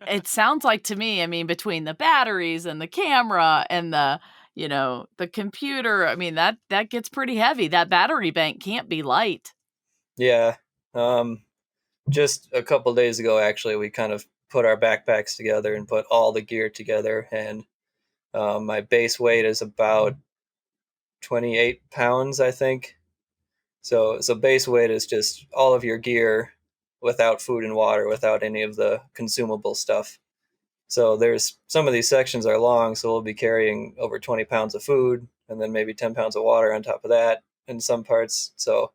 Speaker 2: it sounds like to me, I mean, between the batteries and the camera and the computer, I mean, that gets pretty heavy. That battery bank can't be light.
Speaker 4: Yeah. Just a couple days ago, actually, we kind of put our backpacks together and put all the gear together. And my base weight is about 28 pounds, I think. So base weight is just all of your gear without food and water, without any of the consumable stuff. So there's some of these sections are long, so we'll be carrying over 20 pounds of food and then maybe 10 pounds of water on top of that in some parts. So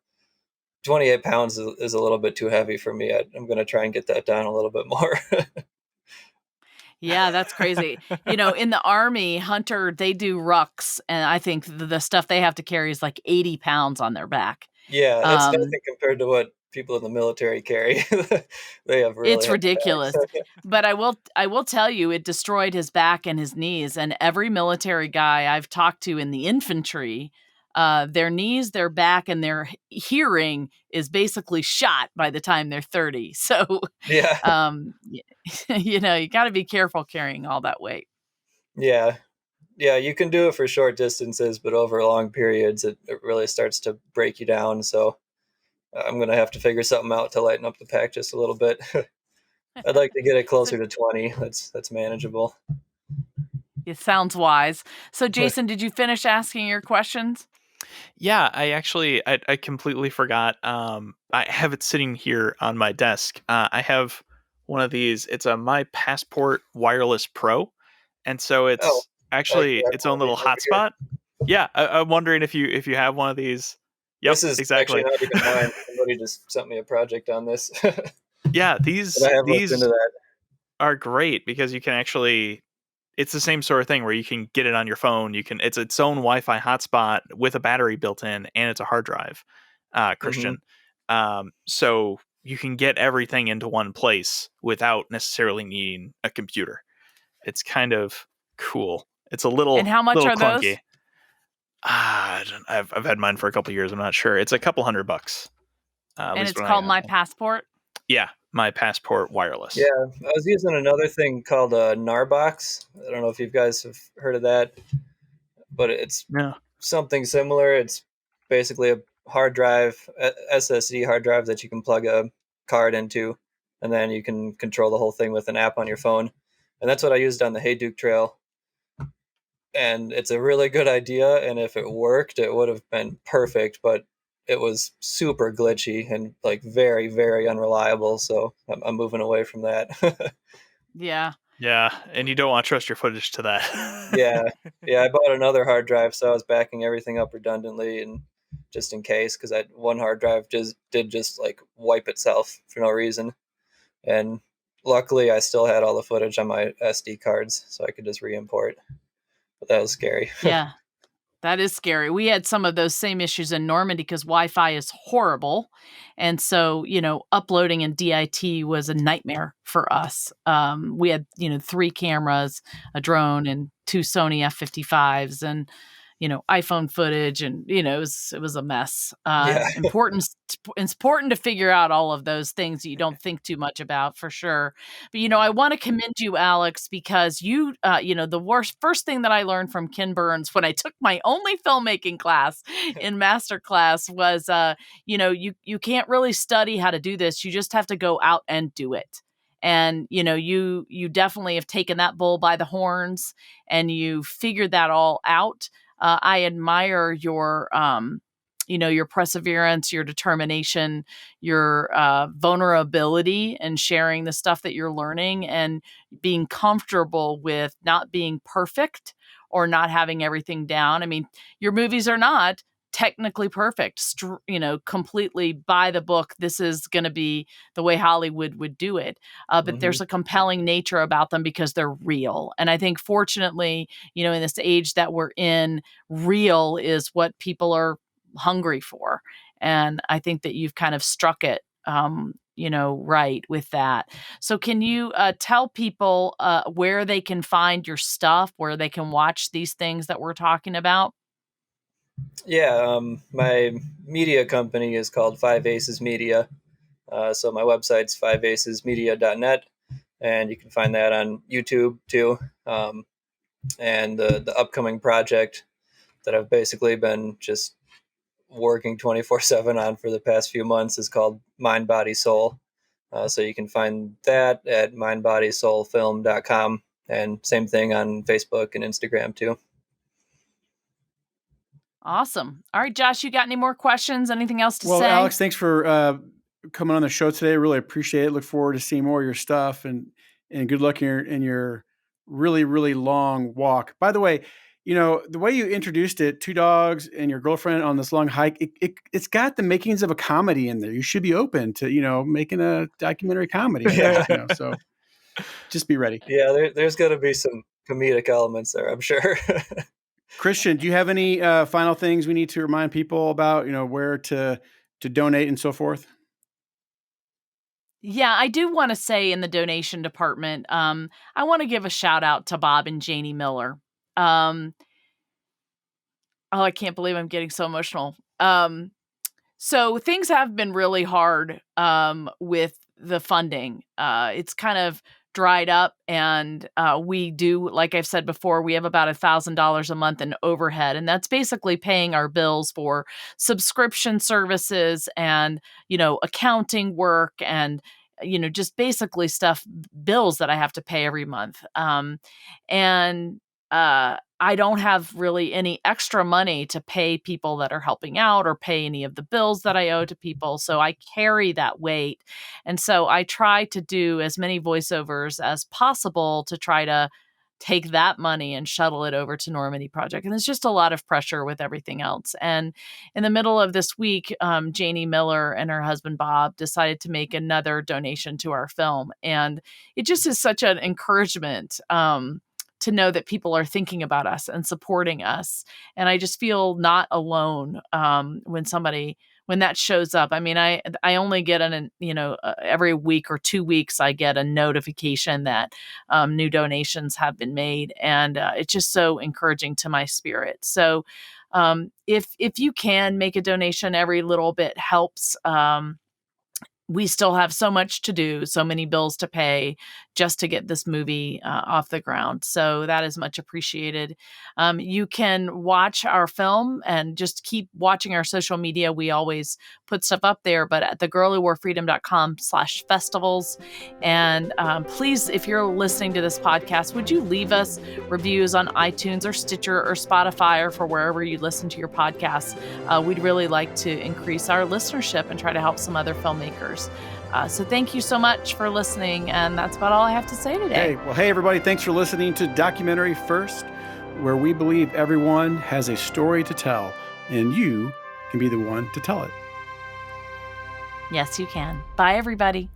Speaker 4: 28 pounds is a little bit too heavy for me. I'm going to try and get that down a little bit more.
Speaker 2: Yeah, that's crazy. In the Army, Hunter, they do rucks, and I think the stuff they have to carry is like 80 pounds on their back.
Speaker 4: Yeah, it's
Speaker 2: Um,
Speaker 4: nothing compared to what people in the military carry. They have really
Speaker 2: it's
Speaker 4: heavy
Speaker 2: ridiculous.
Speaker 4: bags.
Speaker 2: But I will tell you, it destroyed his back and his knees. And every military guy I've talked to in the infantry, their knees, their back, and their hearing is basically shot by the time they're 30. So,
Speaker 4: Yeah,
Speaker 2: you got to be careful carrying all that weight.
Speaker 4: yeah, yeah. You can do it for short distances, but over long periods, it really starts to break you down. So I'm gonna have to figure something out to lighten up the pack just a little bit. I'd like to get it
Speaker 2: So
Speaker 4: closer to 20. That's manageable.
Speaker 2: it sounds wise. So, Jason, did you finish asking your questions?
Speaker 3: Yeah, I completely forgot. I have it sitting here on my desk. I have one of these. It's a My Passport Wireless Pro, and so
Speaker 4: Oh,
Speaker 3: it's
Speaker 4: I actually
Speaker 3: actually
Speaker 4: have
Speaker 3: its
Speaker 4: one
Speaker 3: own
Speaker 4: of these
Speaker 3: little
Speaker 4: over here.
Speaker 3: hotspot. Yeah, I'm wondering if you have one of these. Yep,
Speaker 4: This is actually
Speaker 3: exactly.
Speaker 4: not even mine. Somebody just sent me a project on this, but
Speaker 3: Yeah,
Speaker 4: I
Speaker 3: these
Speaker 4: have looked
Speaker 3: these
Speaker 4: into that.
Speaker 3: are great because you can actually. It's the same sort of thing where you can get it on your phone. It's its own Wi-Fi hotspot with a battery built in, and it's a hard drive.
Speaker 4: Hmm.
Speaker 3: Christian, so you can get everything into one place without necessarily needing a computer. It's kind of cool. It's a
Speaker 2: And
Speaker 3: little
Speaker 2: how much
Speaker 3: little
Speaker 2: are those?
Speaker 3: clunky. I've had mine for a couple years. I'm not sure. It's a couple $100. At
Speaker 2: And
Speaker 3: least
Speaker 2: it's
Speaker 3: when I
Speaker 2: called
Speaker 3: got
Speaker 2: My
Speaker 3: one.
Speaker 2: Passport.
Speaker 3: Yeah, My Passport
Speaker 4: Yeah,
Speaker 3: Wireless.
Speaker 4: I was using another thing called a Narbox. I don't know if you guys have heard of that, but it's
Speaker 3: Yeah.
Speaker 4: something similar. It's basically a hard drive, SSD hard drive that you can plug a card into, and then you can control the whole thing with an app on your phone. And that's what I used on the Hayduke Trail. And it's a really good idea. And if it worked, it would have been perfect. But it was super glitchy and like very, very unreliable. So I'm moving away from that.
Speaker 2: Yeah.
Speaker 3: Yeah, and you don't want to trust your footage to that.
Speaker 4: Yeah, yeah. I bought another hard drive, so I was backing everything up redundantly and just in case, because that one hard drive just like wipe itself for no reason. And luckily, I still had all the footage on my SD cards, so I could just re-import. But that was scary.
Speaker 2: Yeah. That is scary. We had some of those same issues in Normandy because Wi-Fi is horrible, and so, uploading in DIT was a nightmare for us. We had, 3 cameras, a drone, and 2 Sony F-55s and, iPhone footage and, it was a mess.
Speaker 4: Yeah.
Speaker 2: It's important to figure out all of those things that you don't think too much about for sure. But, I
Speaker 4: Mhm.
Speaker 2: wanna commend you, Alex, because the first thing that I learned from Ken Burns when I took my only filmmaking class in master class was, you can't really study how to do this, you just have to go out and do it. And, you definitely have taken that bull by the horns, and you figured that all out. I admire your perseverance, your determination, your vulnerability, and sharing the stuff that you're learning, and being comfortable with not being perfect or not having everything down. I mean, your movies are not technically perfect, completely by the book. This is going to be the way Hollywood would do it. But
Speaker 4: Hmm.
Speaker 2: there's a compelling nature about them because they're real. And I think, fortunately, in this age that we're in, real is what people are hungry for. And I think that you've kind of struck it, right with that. So, can you tell people where they can find your stuff, where they can watch these things that we're talking about?
Speaker 4: Yeah. My media company is called Five Aces Media. So my website's fiveacesmedia.net, and you can find that on YouTube too. And the upcoming project that I've basically been just working 24/7 on for the past few months is called Mind, Body, Soul. So you can find that at mindbodysoulfilm.com, and same thing on Facebook and Instagram too.
Speaker 2: Awesome. All right, Josh, you got any more questions? Anything else to
Speaker 1: Well,
Speaker 2: say?
Speaker 1: Alex, thanks for coming on the show today. Really appreciate it. Look forward to seeing more of your stuff, and good luck in your really, really long walk. By the way, the way you introduced it, 2 dogs and your girlfriend on this long hike, it's got the makings of a comedy in there. You should be open to, making a documentary comedy.
Speaker 4: Yeah.
Speaker 1: So just be ready.
Speaker 4: Yeah, there's going to be some comedic elements there, I'm sure.
Speaker 1: Christian, do you have any final things we need to remind people about, where to donate and so forth?
Speaker 2: Yeah, I do want to say in the donation department, I want to give a shout out to Bob and Janie Miller. Oh, I can't believe I'm getting so emotional. So things have been really hard with the funding. It's kind of dried up, and we do, like I've said before, we have about $1,000 a month in overhead, and that's basically paying our bills for subscription services and accounting work and just basically bills that I have to pay every month. And I don't have really any extra money to pay people that are helping out or pay any of the bills that I owe to people. So I carry that weight. And so I try to do as many voiceovers as possible to try to take that money and shuttle it over to Normandy Project. And there's just a lot of pressure with everything else. And in the middle of this week, Janie Miller and her husband, Bob, decided to make another donation to our film. And it just is such an encouragement to know that people are thinking about us and supporting us. And I just feel not alone when that shows up. I mean, I only get every week or 2 weeks, I get a notification that new donations have been made. And it's just so encouraging to my spirit. So if you can make a donation, every little bit helps. We still have so much to do, so many bills to pay just to get this movie off the ground. So that is much appreciated. You can watch our film and just keep watching our social media. We always put stuff up there, but at thegirlwhoworefreedom.com/festivals. And please, if you're listening to this podcast, would you leave us reviews on iTunes or Stitcher or Spotify or for wherever you listen to your podcasts? We'd really like to increase our listenership and try to help some other filmmakers. So thank you so much for listening. And that's about all I have to say today.
Speaker 1: Hey, everybody. Thanks for listening to Documentary First, where we believe everyone has a story to tell, and you can be the one to tell it.
Speaker 2: Yes, you can. Bye, everybody.